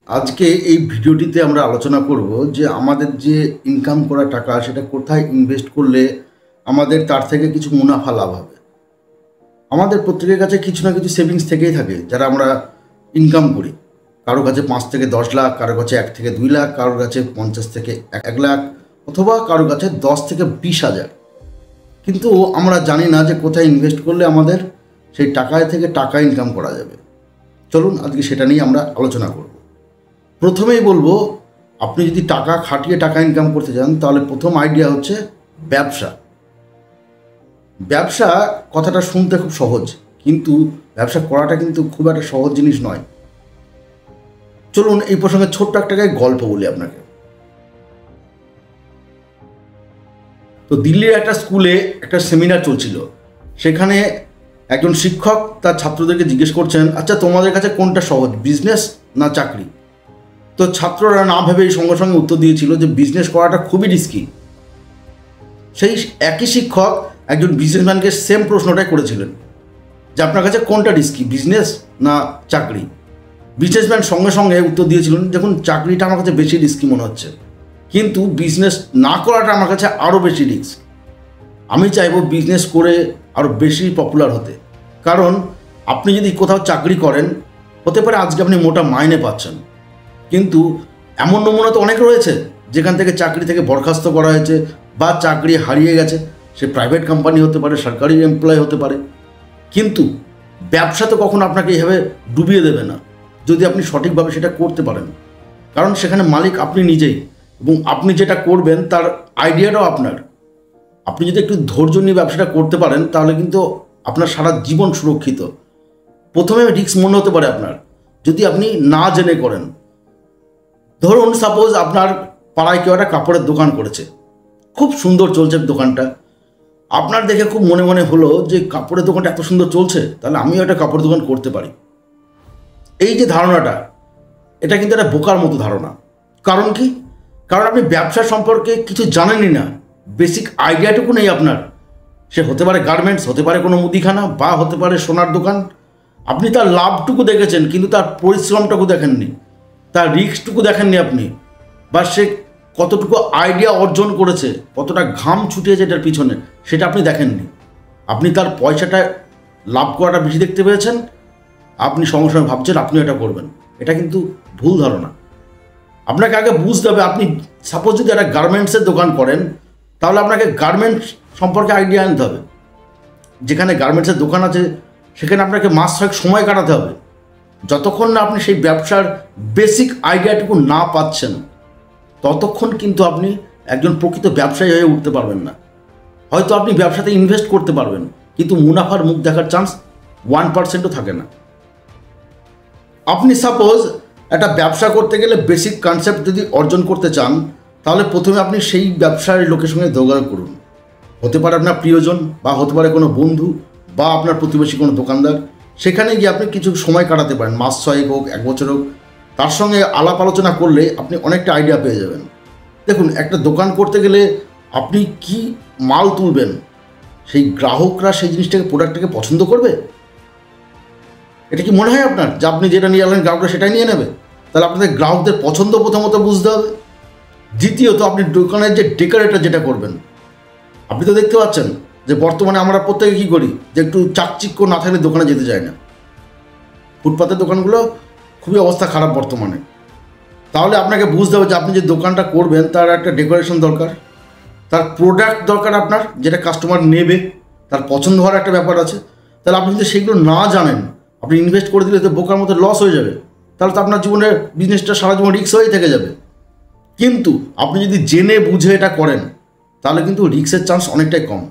আজকে এই ভিডিওটিতে আমরা আলোচনা করব যে আমাদের যে ইনকাম করা টাকা সেটা কোথায় ইনভেস্ট করলে আমাদের তার থেকে কিছু মুনাফা লাভ হবে। আমাদের প্রত্যেকের কাছে কিছু না কিছু সেভিংস থেকেই থাকে যারা আমরা ইনকাম করি। কারো কাছে 5 থেকে 10 লাখ, কারো কাছে 1 থেকে 2 লাখ, কারোর কাছে 50 থেকে 1 লাখ, অথবা কারো কাছে 10 থেকে 20,000। কিন্তু আমরা জানি না যে কোথায় ইনভেস্ট করলে আমাদের সেই টাকায় থেকে টাকা ইনকাম করা যাবে। চলুন আজকে সেটা নিয়ে আমরা আলোচনা করব। প্রথমেই বলবো, আপনি যদি টাকা খাটিয়ে টাকা ইনকাম করতে চান তাহলে প্রথম আইডিয়া হচ্ছে ব্যবসা। ব্যবসা কথাটা শুনতে খুব সহজ, কিন্তু ব্যবসা করাটা কিন্তু খুব একটা সহজ জিনিস নয়। চলুন এই প্রসঙ্গে ছোট্ট একটা গল্প বলি আপনাকে। তো দিল্লির একটা স্কুলে একটা সেমিনার চলছিল। সেখানে একজন শিক্ষক তার ছাত্রদেরকে জিজ্ঞেস করছেন, আচ্ছা তোমাদের কাছে কোনটা সহজ, বিজনেস না চাকরি? তো ছাত্ররা না ভেবেই সঙ্গে সঙ্গে উত্তর দিয়েছিল যে বিজনেস করাটা খুবই রিস্কি। সেই একই শিক্ষক একজন বিজনেসম্যানকে সেম প্রশ্নটাই করেছিলেন যে আপনার কাছে কোনটা রিস্কি, বিজনেস না চাকরি? বিজনেসম্যান সঙ্গে সঙ্গে উত্তর দিয়েছিলেন, দেখুন চাকরিটা আমার কাছে বেশি রিস্কি মনে হচ্ছে, কিন্তু বিজনেস না করাটা আমার কাছে আরও বেশি রিস্ক। আমি চাইবো বিজনেস করে আরও বেশি পপুলার হতে। কারণ আপনি যদি কোথাও চাকরি করেন, হতে পারে আজকে আপনি মোটা মাইনে পাচ্ছেন, কিন্তু এমন নমুনা তো অনেক রয়েছে যেখান থেকে চাকরি থেকে বরখাস্ত করা হয়েছে বা চাকরি হারিয়ে গেছে। সে প্রাইভেট কোম্পানি হতে পারে, সরকারি এমপ্লয় হতে পারে। কিন্তু ব্যবসা তো কখনো আপনাকে এভাবে ডুবিয়ে দেবে না যদি আপনি সঠিকভাবে সেটা করতে পারেন। কারণ সেখানে মালিক আপনি নিজেই, এবং আপনি যেটা করবেন তার আইডিয়াটাও আপনার। আপনি যদি একটু ধৈর্য নিয়ে ব্যবসাটা করতে পারেন তাহলে কিন্তু আপনার সারা জীবন সুরক্ষিত। প্রথমে রিস্ক মনে হতে পারে আপনার, যদি আপনি না জেনে করেন। ধরুন সাপোজ আপনার পাড়ায় কেউ একটা কাপড়ের দোকান করেছে, খুব সুন্দর চলছে দোকানটা। আপনার দেখে খুব মনে মনে হলো যে কাপড়ের দোকানটা এত সুন্দর চলছে, তাহলে আমিও একটা কাপড়ের দোকান করতে পারি। এই যে ধারণাটা, এটা কিন্তু একটা বোকার মতো ধারণা। কারণ কি? কারণ আপনি ব্যবসা সম্পর্কে কিছু জানেনই না, বেসিক আইডিয়াটুকু নেই আপনার। সে হতে পারে গার্মেন্টস, হতে পারে কোনো মুদিখানা, বা হতে পারে সোনার দোকান। আপনি তার লাভটুকু দেখেছেন, কিন্তু তার পরিশ্রমটুকু দেখেননি, তার রিস্কটুকু দেখেননি আপনি, বা সে কতটুকু আইডিয়া অর্জন করেছে, কতটা ঘাম ছুটিয়েছে এটার পিছনে, সেটা আপনি দেখেননি। আপনি তার পয়সাটা লাভ করাটা বেশি দেখতে পেয়েছেন, আপনি সঙ্গে সঙ্গে ভাবছেন আপনিও এটা করবেন। এটা কিন্তু ভুল ধারণা। আপনাকে আগে বুঝতে হবে, আপনি সাপোজ যদি একটা গার্মেন্টসের দোকান করেন, তাহলে আপনাকে গার্মেন্টস সম্পর্কে আইডিয়া আনতে হবে। যেখানে গার্মেন্টসের দোকান আছে সেখানে আপনাকে মাস 6 সময় কাটাতে হবে। যতক্ষণ না আপনি সেই ব্যবসার বেসিক আইডিয়াটুকু না পাচ্ছেন, ততক্ষণ কিন্তু আপনি একজন প্রকৃত ব্যবসায়ী হয়ে উঠতে পারবেন না। হয়তো আপনি ব্যবসাতে ইনভেস্ট করতে পারবেন, কিন্তু মুনাফার মুখ দেখার চান্স 1%ও থাকে না। আপনি সাপোজ একটা ব্যবসা করতে গেলে বেসিক কনসেপ্ট যদি অর্জন করতে চান, তাহলে প্রথমে আপনি সেই ব্যবসার লোকের সঙ্গে যোগাযোগ করুন। হতে পারে আপনার প্রিয়জন, বা হতে পারে কোনো বন্ধু, বা আপনার প্রতিবেশী কোনো দোকানদার। সেখানে গিয়ে আপনি কিছু সময় কাটাতে পারেন, মাস 6 হোক, 1 বছর হোক। তার সঙ্গে আলাপ আলোচনা করলে আপনি অনেকটা আইডিয়া পেয়ে যাবেন। দেখুন, একটা দোকান করতে গেলে আপনি কি মাল তুলবেন, সেই গ্রাহকরা সেই জিনিসটাকে, প্রোডাক্টটাকে পছন্দ করবে? এটা কি মনে হয় আপনার যে আপনি যেটা নিয়ে আনলেন গ্রাহকরা সেটাই নিয়ে নেবে? তাহলে আপনাদের গ্রাহকদের পছন্দ প্রথমত বুঝতে হবে। দ্বিতীয়ত, আপনি দোকানের যে ডেকোরেটর যেটা করবেন, আপনি তো দেখতে পাচ্ছেন যে বর্তমানে আমরা প্রত্যেকে কী করি, যে একটু চাকচিক্য না থাকলে দোকানে যেতে চায় না। ফুটপাতের দোকানগুলো খুবই অবস্থা খারাপ বর্তমানে। তাহলে আপনাকে বুঝতে হবে যে আপনি যে দোকানটা করবেন তার একটা ডেকোরেশন দরকার, তার প্রোডাক্ট দরকার আপনার, যেটা কাস্টমার নেবে, তার পছন্দ হওয়ার একটা ব্যাপার আছে। তাহলে আপনি যদি সেগুলো না জানেন, আপনি ইনভেস্ট করে দিলে তো বোকার মতো লস হয়ে যাবে। তাহলে তো আপনার জীবনের বিজনেসটা সারা জীবন রিস্ক হয়েই থেকে যাবে। কিন্তু আপনি যদি জেনে বুঝে এটা করেন, তাহলে কিন্তু রিস্কের চান্স অনেকটাই কম।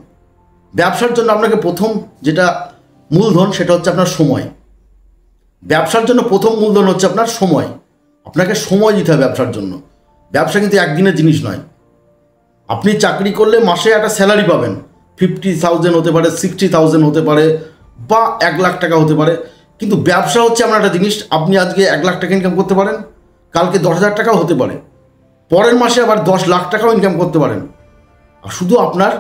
ব্যবসার জন্য আপনাকে প্রথম যেটা মূলধন, সেটা হচ্ছে আপনার সময়। ব্যবসার জন্য প্রথম মূলধন হচ্ছে আপনার সময়। আপনাকে সময় দিতে হবে ব্যবসার জন্য। ব্যবসা কিন্তু একদিনের জিনিস নয়। আপনি চাকরি করলে মাসে একটা স্যালারি পাবেন, 50,000 হতে পারে, 60,000 হতে পারে, বা 1 লাখ টাকা হতে পারে। কিন্তু ব্যবসা হচ্ছে এমন একটা জিনিস, আপনি আজকে 1 লাখ টাকা ইনকাম করতে পারেন, কালকে 10,000 টাকাও হতে পারে, পরের মাসে আবার 10 লাখ টাকাও ইনকাম করতে পারেন। আর শুধু আপনার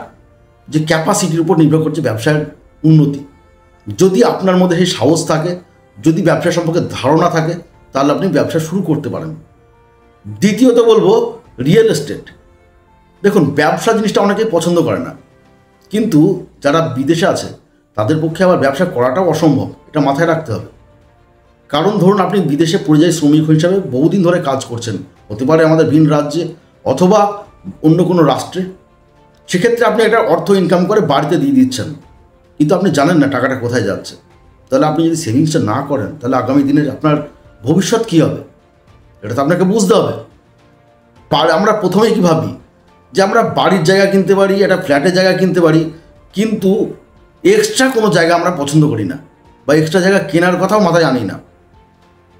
যে ক্যাপাসিটির উপর নির্ভর করছে ব্যবসার উন্নতি। যদি আপনার মধ্যে সেই সাহস থাকে, যদি ব্যবসা সম্পর্কে ধারণা থাকে, তাহলে আপনি ব্যবসা শুরু করতে পারেন। দ্বিতীয়ত বলবো রিয়েল এস্টেট। দেখুন, ব্যবসা জিনিসটা অনেকেই পছন্দ করে না, কিন্তু যারা বিদেশে আছে তাদের পক্ষে আবার ব্যবসা করাটাও অসম্ভব, এটা মাথায় রাখতে হবে। কারণ ধরুন আপনি বিদেশে পরিযায়ী শ্রমিক হিসাবে বহুদিন ধরে কাজ করছেন, হতে পারে আমাদের ভিন রাজ্যে অথবা অন্য কোনো রাষ্ট্রে। সেক্ষেত্রে আপনি একটা অর্থ ইনকাম করে বাড়িতে দিয়ে দিচ্ছেন, কিন্তু আপনি জানেন না টাকাটা কোথায় যাচ্ছে। তাহলে আপনি যদি সেভিংসটা না করেন তাহলে আগামী দিনে আপনার ভবিষ্যৎ কী হবে, এটা তো আপনাকে বুঝতে হবে। আমরা প্রথমেই কী ভাবি যে আমরা বাড়ির জায়গা কিনতে পারি, একটা ফ্ল্যাটের জায়গা কিনতে পারি, কিন্তু এক্সট্রা কোনো জায়গা আমরা পছন্দ করি না, বা এক্সট্রা জায়গা কেনার কথাও মাথায় আনি না।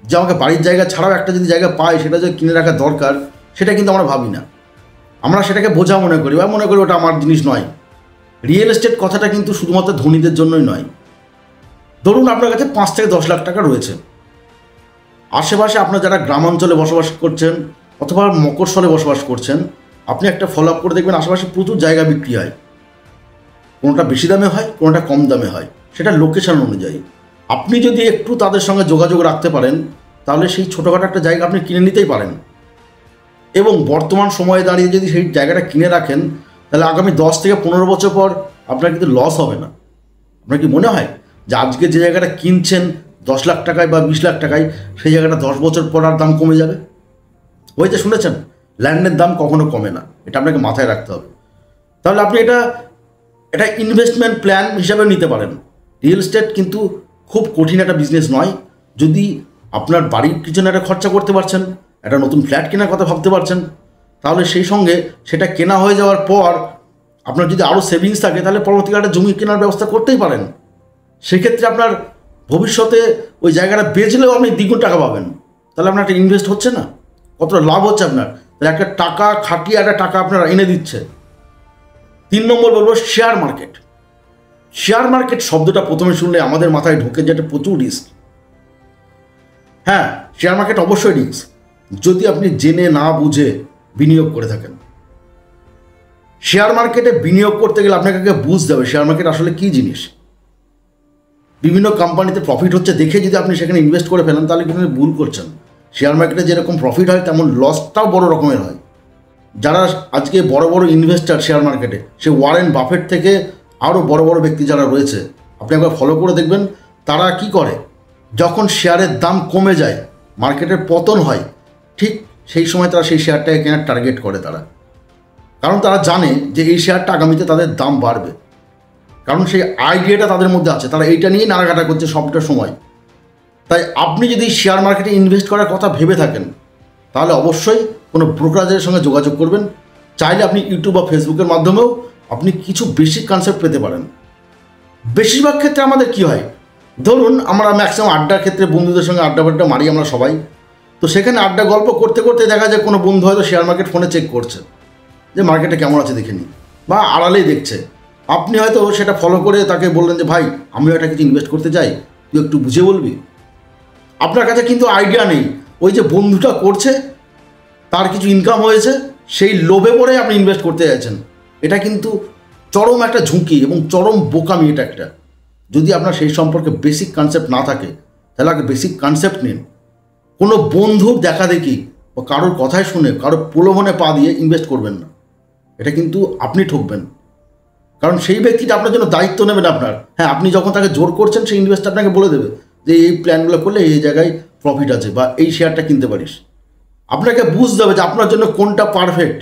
যে আমাকে বাড়ির জায়গা ছাড়াও একটা যদি জায়গা পাই সেটা যে কিনে রাখা দরকার, সেটা কিন্তু আমরা ভাবি না। আমরা সেটাকে বোঝা মনে করি, বা মনে করি ওটা আমার জিনিস নয়। রিয়েল এস্টেট কথাটা কিন্তু শুধুমাত্র ধনীদের জন্যই নয়। ধরুন আপনার কাছে 5 থেকে 10 লাখ টাকা রয়েছে, আশেপাশে আপনার যারা গ্রামাঞ্চলে বসবাস করছেন অথবা মকরস্থলে বসবাস করছেন, আপনি একটা ফলো আপ করে দেখবেন আশেপাশে প্রচুর জায়গা বিক্রি হয়। কোনোটা বেশি দামে হয়, কোনোটা কম দামে হয়, সেটা লোকেশন অনুযায়ী। আপনি যদি একটু তাদের সঙ্গে যোগাযোগ রাখতে পারেন তাহলে সেই ছোটোখাটো একটা জায়গা আপনি কিনে নিতেই পারেন। এবং বর্তমান সময়ে দাঁড়িয়ে যদি সেই জায়গাটা কিনে রাখেন তাহলে আগামী 10 থেকে 15 বছর পর আপনার কিন্তু লস হবে না। আপনার কি মনে হয় যে আজকে যে জায়গাটা কিনছেন 10 লাখ টাকায় বা 20 লাখ টাকায়, সেই জায়গাটা 10 বছর পর আর দাম কমে যাবে? ওই যে শুনেছেন, ল্যান্ডের দাম কখনো কমে না, এটা আপনাকে মাথায় রাখতে হবে। তাহলে আপনি এটা ইনভেস্টমেন্ট প্ল্যান হিসাবে নিতে পারেন। রিয়েল এস্টেট কিন্তু খুব কঠিন একটা বিজনেস নয়। যদি আপনার বাড়ির পিছনে একটা খরচা করতে পারছেন, একটা নতুন ফ্ল্যাট কেনার কথা ভাবতে পারছেন, তাহলে সেই সঙ্গে সেটা কেনা হয়ে যাওয়ার পর আপনার যদি আরও সেভিংস থাকে তাহলে পরবর্তীকালে একটা জমি কেনার ব্যবস্থা করতেই পারেন। সেক্ষেত্রে আপনার ভবিষ্যতে ওই জায়গাটা বেচলেও আপনি দ্বিগুণ টাকা পাবেন। তাহলে আপনার একটা ইনভেস্ট হচ্ছে না, কতটা লাভ হচ্ছে আপনার। তাহলে একটা টাকা খাটিয়ে একটা টাকা আপনারা এনে দিচ্ছে। 3 নম্বর বলবো শেয়ার মার্কেট। শেয়ার মার্কেট শব্দটা প্রথমে শুনলে আমাদের মাথায় ঢোকে যে একটা প্রচুর রিস্ক। হ্যাঁ, শেয়ার মার্কেট অবশ্যই রিস্ক, যদি আপনি জেনে না বুঝে বিনিয়োগ করে থাকেন। শেয়ার মার্কেটে বিনিয়োগ করতে গেলে আপনাকে বুঝতে হবে শেয়ার মার্কেট আসলে কী জিনিস। বিভিন্ন কোম্পানিতে প্রফিট হচ্ছে দেখে যদি আপনি সেখানে ইনভেস্ট করে ফেলেন তাহলে কিন্তু ভুল করছেন। শেয়ার মার্কেটে যেরকম প্রফিট হয় তেমন লসটাও বড় রকমের হয়। যারা আজকে বড় বড় ইনভেস্টার শেয়ার মার্কেটে, সে ওয়ারেন বাফেট থেকে আরও বড় বড় ব্যক্তি যারা রয়েছে, আপনি একবার ফলো করে দেখবেন তারা কি করে। যখন শেয়ারের দাম কমে যায়, মার্কেটের পতন হয়, ঠিক সেই সময় তারা সেই শেয়ারটাকে কেনার টার্গেট করে তারা। কারণ তারা জানে যে এই শেয়ারটা আগামীতে তাদের দাম বাড়বে, কারণ সেই আইডিয়াটা তাদের মধ্যে আছে, তারা এইটা নিয়েই নাড়াঘাটা করছে সবটা সময়। তাই আপনি যদি শেয়ার মার্কেটে ইনভেস্ট করার কথা ভেবে থাকেন তাহলে অবশ্যই কোনো ব্রোকারেজের সঙ্গে যোগাযোগ করবেন। চাইলে আপনি ইউটিউব বা ফেসবুকের মাধ্যমেও আপনি কিছু বেসিক কনসেপ্ট পেতে পারেন। বেশিরভাগ ক্ষেত্রে আমাদের কি হয়, ধরুন আমরা ম্যাক্সিমাম আড্ডার ক্ষেত্রে বন্ধুদের সঙ্গে আড্ডা মারি আমরা সবাই, তো সেখানে আড্ডা গল্প করতে করতে দেখা যায় কোনো বন্ধু হয়তো শেয়ার মার্কেট ফোনে চেক করছে যে মার্কেটে কেমন আছে দেখে নিই, বা আড়ালেই দেখছে। আপনি হয়তো সেটা ফলো করে তাকে বললেন যে ভাই আমিও এটা কিছু ইনভেস্ট করতে চাই, তুই একটু বুঝে বলবি। আপনার কাছে কিন্তু আইডিয়া নেই, ওই যে বন্ধুটা করছে তার কিছু ইনকাম হয়েছে, সেই লোভে পড়ে আপনি ইনভেস্ট করতে যাচ্ছেন। এটা কিন্তু চরম একটা ঝুঁকি এবং চরম বোকামি এটা একটা। যদি আপনার সেই সম্পর্কে বেসিক কনসেপ্ট না থাকে তাহলে আগে বেসিক কনসেপ্ট নিন। কোনো বন্ধুর দেখা দেখি বা কারোর কথায় শুনে কারোর প্রলোভনে পা দিয়ে ইনভেস্ট করবেন না, এটা কিন্তু আপনি ঠকবেন। কারণ সেই ব্যক্তিটা আপনার জন্য দায়িত্ব নেবেন আপনার। হ্যাঁ, আপনি যখন তাকে জোর করছেন সেই ইনভেস্ট আপনাকে বলে দেবে যে এই প্ল্যানগুলো করলে এই জায়গায় প্রফিট আছে বা এই শেয়ারটা কিনতে পারিস। আপনাকে বুঝতে হবে যে আপনার জন্য কোনটা পারফেক্ট,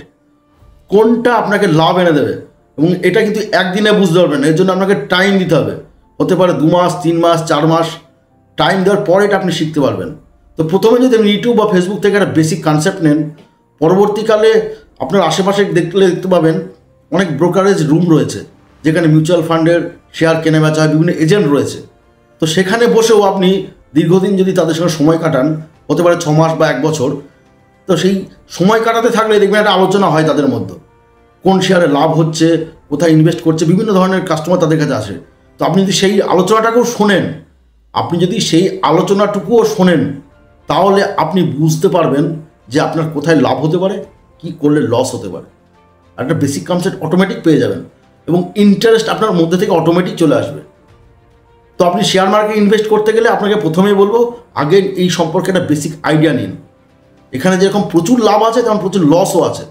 কোনটা আপনাকে লাভ এনে দেবে, এবং এটা কিন্তু একদিনে বুঝতে পারবেন না। এর জন্য আপনাকে টাইম দিতে হবে, হতে পারে 2 মাস 3 মাস 4 মাস। টাইম দেওয়ার পরে এটা আপনি শিখতে পারবেন। তো প্রথমে যদি আপনি ইউটিউব বা ফেসবুক থেকে একটা বেসিক কনসেপ্ট নেন, পরবর্তীকালে আপনার আশেপাশে দেখতে পাবেন অনেক ব্রোকারেজ রুম রয়েছে যেখানে মিউচুয়াল ফান্ডের শেয়ার কেনা বেচা হয়, বিভিন্ন এজেন্ট রয়েছে। তো সেখানে বসেও আপনি দীর্ঘদিন যদি তাদের সঙ্গে সময় কাটান, হতে পারে 6 মাস বা 1 বছর, তো সেই সময় কাটাতে থাকলে দেখবেন একটা আলোচনা হয় তাদের মধ্যে, কোন শেয়ারে লাভ হচ্ছে, কোথায় ইনভেস্ট করছে, বিভিন্ন ধরনের কাস্টমার তাদের কাছে আসে। তো আপনি যদি সেই আলোচনাটাকেও শোনেন, তাহলে আপনি বুঝতে পারবেন যে আপনার কোথায় লাভ হতে পারে, কি করলে লস হতে পারে। আর একটা বেসিক কনসেপ্ট অটোমেটিক পেয়ে যাবেন এবং ইন্টারেস্ট আপনার মধ্যে থেকে অটোমেটিক চলে আসবে। তো আপনি শেয়ার মার্কেটে ইনভেস্ট করতে গেলে আপনাকে প্রথমেই বলবো আগে এই সম্পর্কে একটা বেসিক আইডিয়া নিন। এখানে যেরকম প্রচুর লাভ আছে তেমন প্রচুর লসও আছে।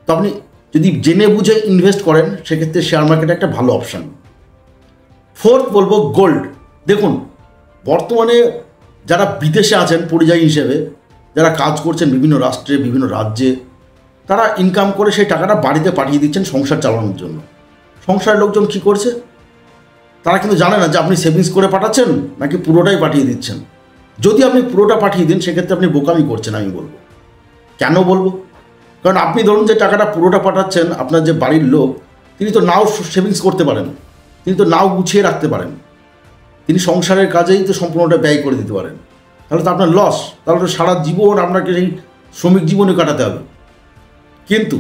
তো আপনি যদি জেনে বুঝে ইনভেস্ট করেন সেক্ষেত্রে শেয়ার মার্কেটে একটা ভালো অপশান। ফোর্থ বলবো গোল্ড। দেখুন, বর্তমানে যারা বিদেশে আছেন পরিযায়ী হিসেবে, যারা কাজ করছেন বিভিন্ন রাষ্ট্রে বিভিন্ন রাজ্যে, তারা ইনকাম করে সেই টাকাটা বাড়িতে পাঠিয়ে দিচ্ছেন সংসার চালানোর জন্য। সংসারের লোকজন কী করছে, তারা কিন্তু জানে না যে আপনি সেভিংস করে পাঠাচ্ছেন নাকি পুরোটাই পাঠিয়ে দিচ্ছেন। যদি আপনি পুরোটা পাঠিয়ে দিন সেক্ষেত্রে আপনি বোকামি করছেন আমি বলবো। কেন বলবো? কারণ আপনি ধরুন যে টাকাটা পুরোটা পাঠাচ্ছেন, আপনার যে বাড়ির লোক তিনি তো নাও সেভিংস করতে পারেন, তিনি তো নাও গুছিয়ে রাখতে পারেন, তিনি সংসারের কাজেই তো সম্পূর্ণটা ব্যয় করে দিতে পারেন। তাহলে তো আপনার লস, তাহলে তো সারা জীবন আপনাকে সেই শ্রমিক জীবনে কাটাতে হবে। কিন্তু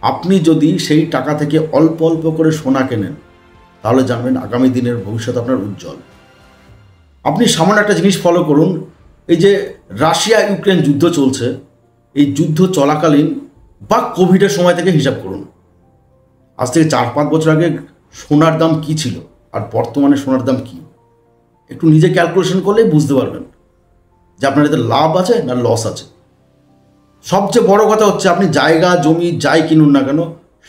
আপনি যদি সেই টাকা থেকে অল্প অল্প করে সোনা কেনেন তাহলে জানবেন আগামী দিনের ভবিষ্যৎ আপনার উজ্জ্বল। আপনি সামান্য একটা জিনিস ফলো করুন, এই যে রাশিয়া ইউক্রেন যুদ্ধ চলছে, এই যুদ্ধ চলাকালীন বা কোভিডের সময় থেকে হিসাব করুন, আজ থেকে 4-5 বছর আগে সোনার দাম কী ছিল আর বর্তমানে সোনার দাম কী, একটু নিজে ক্যালকুলেশন করলেই বুঝতে পারবেন যে আপনার এতে লাভ আছে না লস আছে। সবচেয়ে বড় কথা হচ্ছে আপনি জায়গা জমি যাই কিনুন না কেন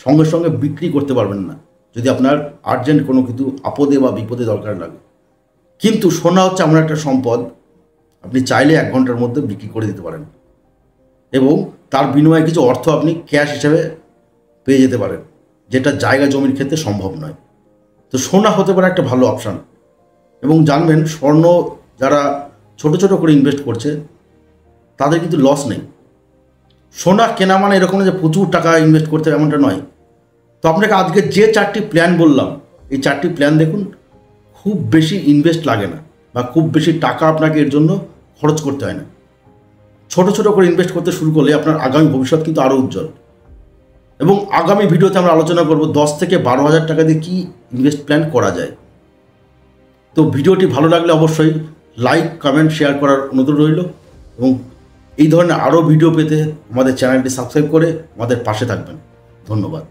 সঙ্গে সঙ্গে বিক্রি করতে পারবেন না যদি আপনার আর্জেন্ট কোনো কিছু আপদে বা বিপদে দরকার লাগে। কিন্তু সোনা হচ্ছে এমন একটা সম্পদ আপনি চাইলে 1 ঘন্টার মধ্যে বিক্রি করে দিতে পারেন এবং তার বিনিময়ে কিছু অর্থ আপনি ক্যাশ হিসেবে পেয়ে যেতে পারেন, যেটা জায়গা জমির ক্ষেত্রে সম্ভব নয়। তো সোনা হতে পারে একটা ভালো অপশান। এবং জানবেন স্বর্ণ যারা ছোট ছোট করে ইনভেস্ট করছে তাদের কিন্তু লস নেই। সোনা কেনা মানে এরকম না যে প্রচুর টাকা ইনভেস্ট করতে হবে এমনটা নয়। তো আপনাকে আজকে যে 4টি প্ল্যান বললাম এই 4টি প্ল্যান দেখুন, খুব বেশি ইনভেস্ট লাগে না বা খুব বেশি টাকা আপনাকে এর জন্য খরচ করতে হয় না। ছোট ছোট করে ইনভেস্ট করতে শুরু করলে আপনার আগামী ভবিষ্যৎ কিন্তু আরও উজ্জ্বল। এবং আগামী ভিডিওতে আমরা আলোচনা করব 10 থেকে 12,000 টাকা দিয়ে কী ইনভেস্ট প্ল্যান করা যায়। তো ভিডিওটি ভালো লাগলে অবশ্যই লাইক কমেন্ট শেয়ার করার অনুরোধ রইল এবং এই ধরনের আরও ভিডিও পেতে আমাদের চ্যানেলটি সাবস্ক্রাইব করে আমাদের পাশে থাকবেন। ধন্যবাদ।